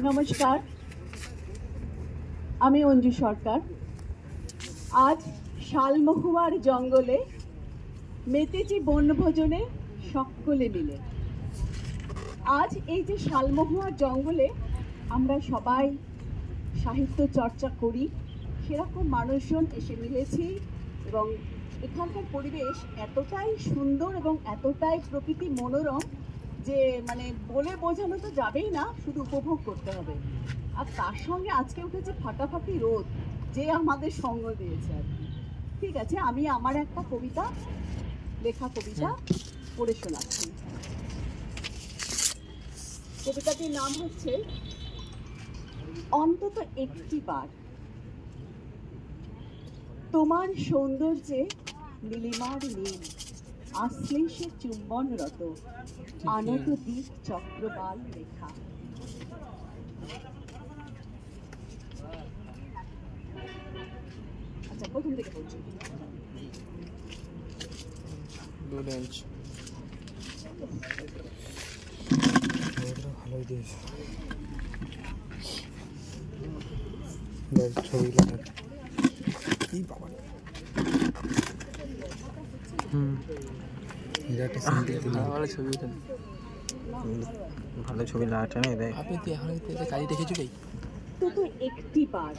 নমস্কার, আমি অঞ্জু সরকার। আজ শালমহুয়ার জঙ্গলে মেতেছি বনভোজনে সকলে মিলে। আজ এই যে শালমহুয়ার জঙ্গলে আমরা সবাই সাহিত্য চর্চা করি, সেরকম মানুষজন এসে মিলেছি এবং এখানকার পরিবেশ এতটাই সুন্দর এবং এতটাই প্রকৃতি মনোরম যে মানে বলে বোঝানো তো যাবেই না, শুধু উপভোগ করতে হবে। আর তার সঙ্গে আজকে উঠেছে ফাটাফাটি রোদ, যে আমাদের সঙ্গ দিয়েছে আর কি। ঠিক আছে, আমি আমার একটা কবিতা, লেখা কবিতা পড়ে শোনাচ্ছি। কবিতাটির নাম হচ্ছে অন্তত একটি বার। তোমার সৌন্দর্যে নীলিমার নীল, আশ্লেষে চুম্বনরত আনত দিক চক্রবাল রেখা। আচ্ছা, প্রথম থেকে বলছি। ভালোই দিয়েছে ছবি কি বাবা। ভালো ছবি লাগাটা নেই। আপনি এখন কাজে দেখেছো ভাই? তো একটি বার।